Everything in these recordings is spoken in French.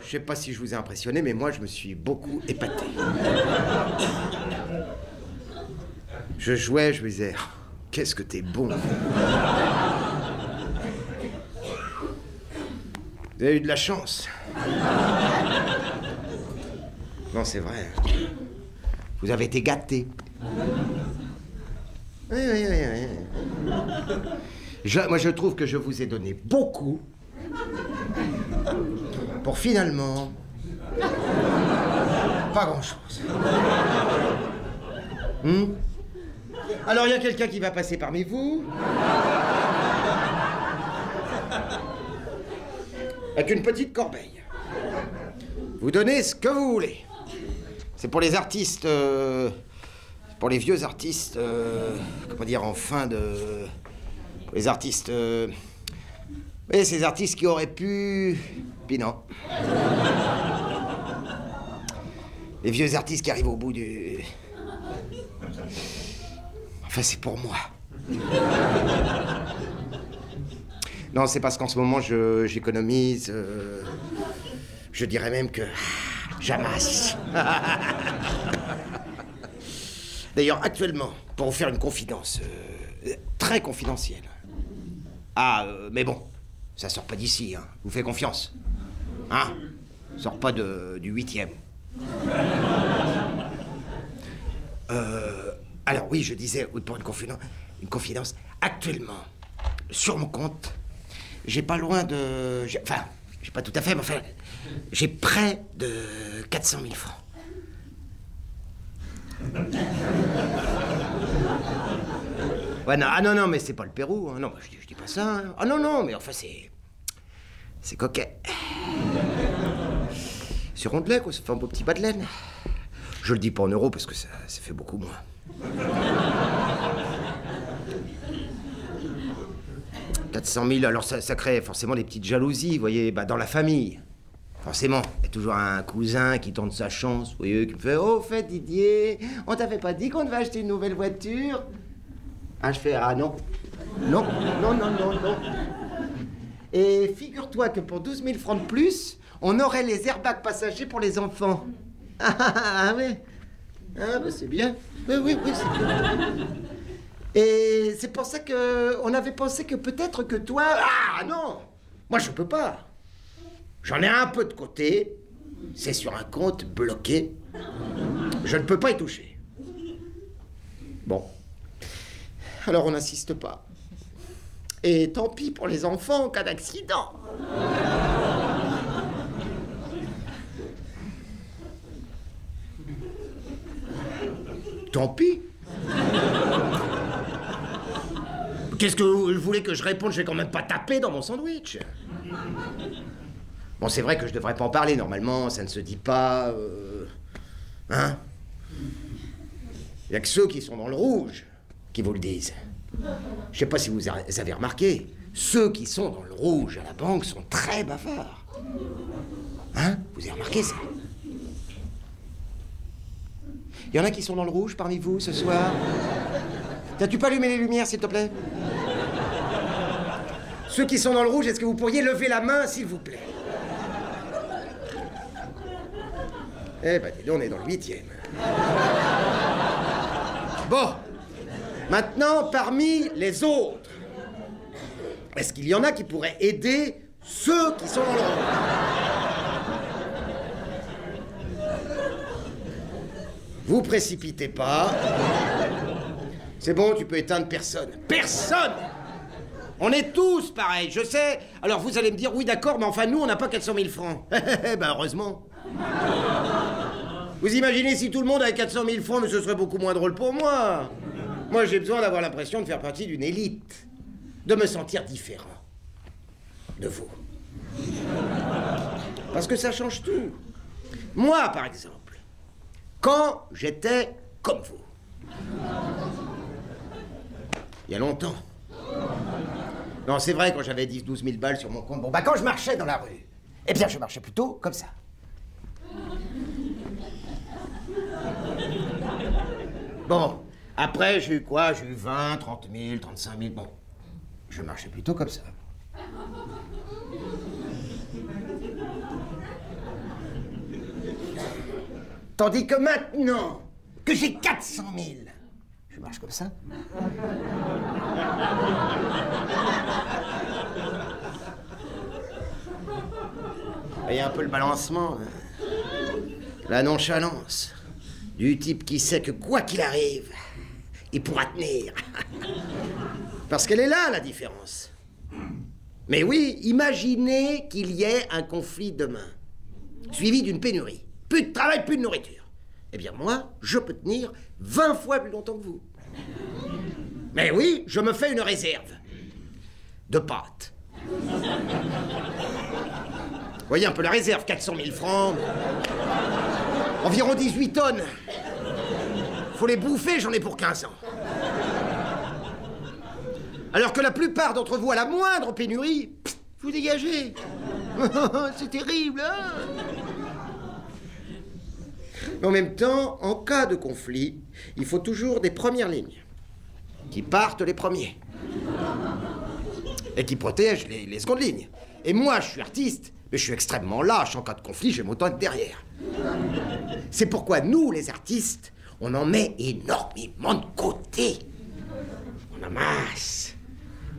je sais pas si je vous ai impressionné, mais moi, je me suis beaucoup épaté. Je jouais, je me disais, qu'est-ce que t'es bon. Vous avez eu de la chance. Non, c'est vrai. Vous avez été gâté. Oui. Moi, je trouve que je vous ai donné beaucoup pour finalement pas grand-chose. Alors, il y a quelqu'un qui va passer parmi vous avec une petite corbeille. Vous donnez ce que vous voulez. C'est pour les artistes, pour les vieux artistes, comment dire, en fin de... Pour les artistes... Oui, ces artistes qui auraient pu... Puis non. Les vieux artistes qui arrivent au bout du... Enfin, c'est pour moi. Non, c'est parce qu'en ce moment, j'économise. Je dirais même que j'amasse. D'ailleurs, actuellement, pour vous faire une confidence très confidentielle. Mais bon, ça sort pas d'ici, hein. Vous faites confiance. Hein? Sort pas du 8e. Alors oui, je disais, pour une confidence, actuellement, sur mon compte, j'ai pas loin de... Enfin, j'ai pas tout à fait, mais enfin, j'ai près de 400 000 francs. Ouais, non, non, mais c'est pas le Pérou, hein. Non, bah, je dis pas ça, hein. Ah non, mais enfin, c'est coquet. C'est rondelet, quoi, ça fait un beau petit bas de laine. Je le dis pas en euros parce que ça fait beaucoup moins. 400 000, alors ça crée forcément des petites jalousies, vous voyez, dans la famille. Forcément, il y a toujours un cousin qui tente sa chance, vous voyez, qui me fait « Oh, fait Didier, on t'avait pas dit qu'on devait acheter une nouvelle voiture ?» Ah, je fais « Ah non. Non. Et figure-toi que pour 12 000 francs de plus, on aurait les airbags passagers pour les enfants. » Ah ouais. Ah bah c'est bien. Oui, c'est bien. Et c'est pour ça qu'on avait pensé que peut-être que toi... Ah non! Moi je peux pas. J'en ai un peu de côté. C'est sur un compte bloqué. Je ne peux pas y toucher. Bon. Alors on n'insiste pas. Et tant pis pour les enfants en cas d'accident. Tant pis. Qu'est-ce que vous voulez que je réponde? Je vais quand même pas taper dans mon sandwich. Bon, c'est vrai que je devrais pas en parler. Normalement, ça ne se dit pas... Hein? Il y a que ceux qui sont dans le rouge qui vous le disent. Je sais pas si vous avez remarqué, ceux qui sont dans le rouge à la banque sont très bavards. Hein? Vous avez remarqué ça? Il y en a qui sont dans le rouge parmi vous ce soir? T'as-tu pas allumé les lumières, s'il te plaît? Ceux qui sont dans le rouge, est-ce que vous pourriez lever la main, s'il vous plaît? Eh ben, dis donc, on est dans le 8e. Bon. Maintenant, parmi les autres, est-ce qu'il y en a qui pourraient aider ceux qui sont dans le rouge? Vous précipitez pas. C'est bon, tu peux éteindre personne. Personne! On est tous pareils, je sais. Alors vous allez me dire, oui d'accord, mais enfin nous, on n'a pas 400 000 francs. Ben heureusement. Vous imaginez si tout le monde avait 400 000 francs, mais ce serait beaucoup moins drôle pour moi. Moi, j'ai besoin d'avoir l'impression de faire partie d'une élite. De me sentir différent de vous. Parce que ça change tout. Moi, par exemple, quand j'étais comme vous. Il y a longtemps. Non, c'est vrai, quand j'avais 10-12 000 balles sur mon compte. Bon, bah, quand je marchais dans la rue, eh bien, je marchais plutôt comme ça. Bon, après, j'ai eu quoi? J'ai eu 20, 30 000, 35 000, bon. Je marchais plutôt comme ça. Tandis que maintenant que j'ai 400 000, je marche comme ça. Il y a un peu le balancement, hein. La nonchalance du type qui sait que quoi qu'il arrive, il pourra tenir. Parce qu'elle est là, la différence. Mais oui, imaginez qu'il y ait un conflit demain, suivi d'une pénurie. Plus de travail, plus de nourriture. Eh bien moi, je peux tenir 20 fois plus longtemps que vous. Mais oui, je me fais une réserve de pâtes. Vous voyez un peu la réserve, 400 000 francs, environ 18 tonnes. Faut les bouffer, j'en ai pour 15 ans. Alors que la plupart d'entre vous, à la moindre pénurie, vous dégagez. C'est terrible, hein? Mais en même temps, en cas de conflit, il faut toujours des premières lignes qui partent les premiers et qui protègent les secondes lignes. Et moi, je suis artiste, mais je suis extrêmement lâche. En cas de conflit, j'aime autant être derrière. C'est pourquoi nous, les artistes, on en met énormément de côté. On amasse.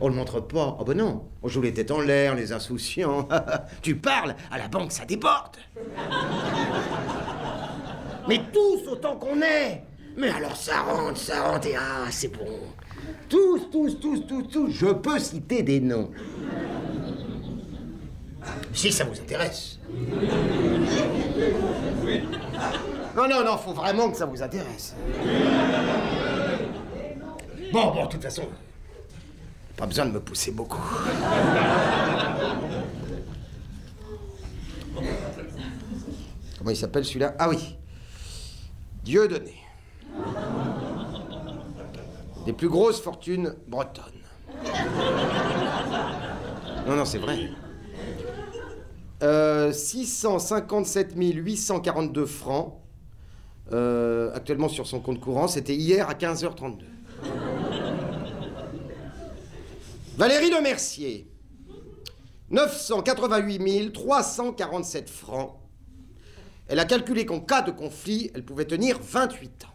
On le montre pas. Oh ben non, on joue les têtes en l'air, les insouciants. Tu parles, à la banque, ça déborde. Mais tous autant qu'on est. Mais alors ça rentre, et ah, c'est bon. Tous. Je peux citer des noms. Si ça vous intéresse. Non, faut vraiment que ça vous intéresse. Bon, de toute façon, pas besoin de me pousser beaucoup. Comment il s'appelle celui-là? Ah oui. Dieudonné. Des plus grosses fortunes bretonnes. Non, c'est vrai. 657 842 francs actuellement sur son compte courant. C'était hier à 15h32. Valérie Lemercier, 988 347 francs. Elle a calculé qu'en cas de conflit, elle pouvait tenir 28 ans.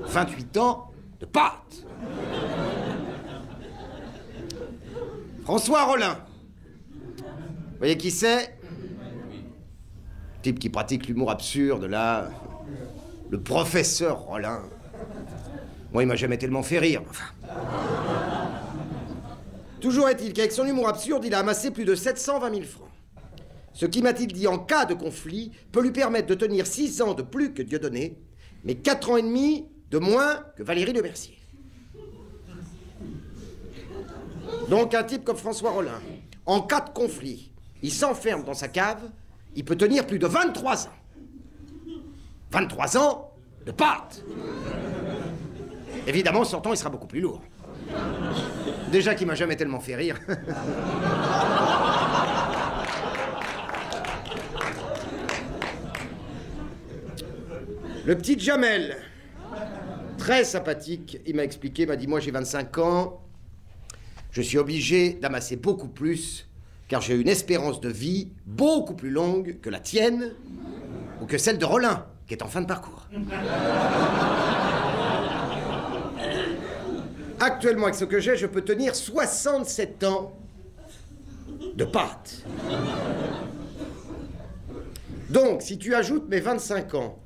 28 ans de pâte. François Rollin. Vous voyez qui c'est? Type qui pratique l'humour absurde, là. Le professeur Rollin. Moi, il m'a jamais tellement fait rire, enfin. Toujours est-il qu'avec son humour absurde, il a amassé plus de 720 000 francs. Ce qui, m'a-t-il dit, en cas de conflit, peut lui permettre de tenir 6 ans de plus que Dieudonné, mais 4 ans et demi de moins que Valérie Lemercier. Donc un type comme François Rollin, en cas de conflit, il s'enferme dans sa cave, il peut tenir plus de 23 ans. 23 ans de pâte. Évidemment, sortant, il sera beaucoup plus lourd. Déjà qu'il m'a jamais tellement fait rire. Le petit Jamel, très sympathique, il m'a expliqué, m'a dit, moi j'ai 25 ans, je suis obligé d'amasser beaucoup plus, car j'ai une espérance de vie beaucoup plus longue que la tienne, ou que celle de Rollin, qui est en fin de parcours. Actuellement, avec ce que j'ai, je peux tenir 67 ans de pâte. Donc, si tu ajoutes mes 25 ans,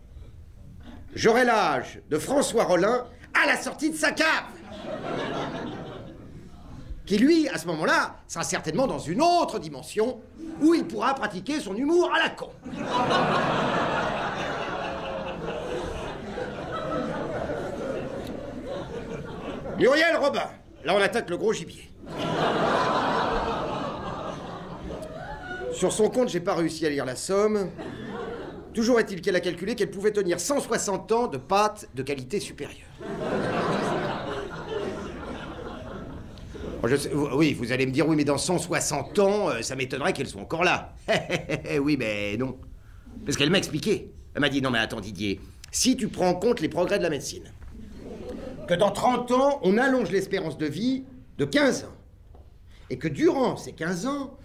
j'aurai l'âge de François Rollin à la sortie de sa cave. Qui, lui, à ce moment-là, sera certainement dans une autre dimension où il pourra pratiquer son humour à la con. Muriel Robin. Là, on attaque le gros gibier. Sur son compte, j'ai pas réussi à lire la somme. Toujours est-il qu'elle a calculé qu'elle pouvait tenir 160 ans de pâte de qualité supérieure. Oui, vous allez me dire, oui, mais dans 160 ans, ça m'étonnerait qu'elle soit encore là. Oui, mais non. Parce qu'elle m'a expliqué. Elle m'a dit, non, mais attends, Didier, si tu prends en compte les progrès de la médecine, que dans 30 ans, on allonge l'espérance de vie de 15 ans, et que durant ces 15 ans,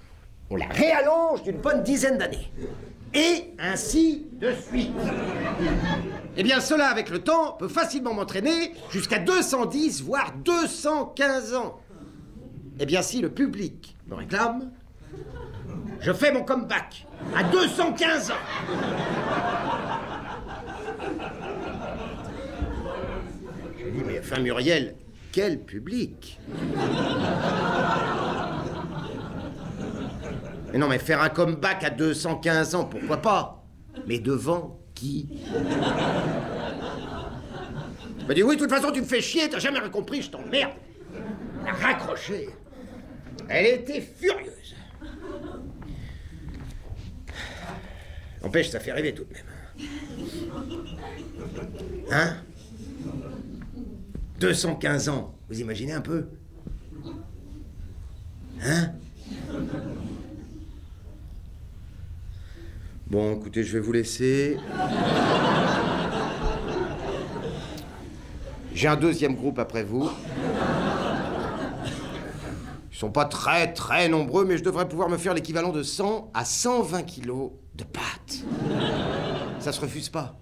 on la réallonge d'une bonne dizaine d'années. Et ainsi de suite. Eh bien, cela, avec le temps, peut facilement m'entraîner jusqu'à 210, voire 215 ans. Eh bien, si le public me réclame, je fais mon comeback à 215 ans. J'ai dit, mais enfin, Muriel, quel public? Mais non, mais faire un comeback à 215 ans, pourquoi pas? Mais devant qui? Tu m'as dit, oui, de toute façon, tu me fais chier, t'as jamais rien compris, je t'emmerde. Elle a raccroché. Elle était furieuse. N'empêche, ça fait rêver tout de même. Hein? 215 ans, vous imaginez un peu? Hein? Bon, écoutez, je vais vous laisser. J'ai un deuxième groupe après vous. Ils sont pas très nombreux, mais je devrais pouvoir me faire l'équivalent de 100 à 120 kilos de pâtes. Ça se refuse pas.